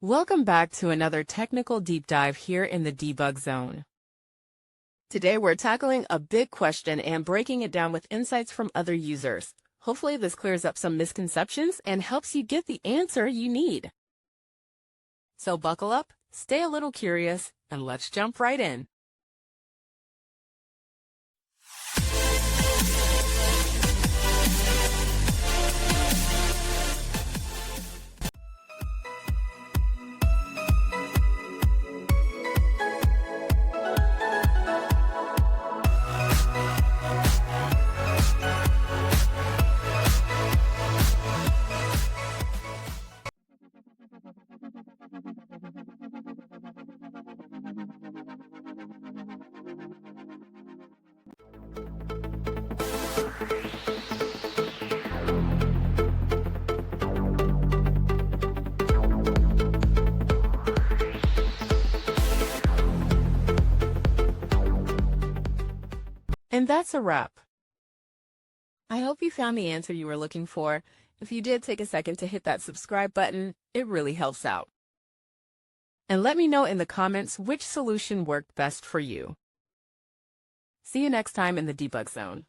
Welcome back to another technical deep dive here in the debug zone. Today we're tackling a big question and breaking it down with insights from other users. Hopefully this clears up some misconceptions and helps you get the answer you need. So buckle up, stay a little curious, and let's jump right in. And that's a wrap. I hope you found the answer you were looking for. If you did, take a second to hit that subscribe button. It really helps out. And let me know in the comments which solution worked best for you. See you next time in the debug zone.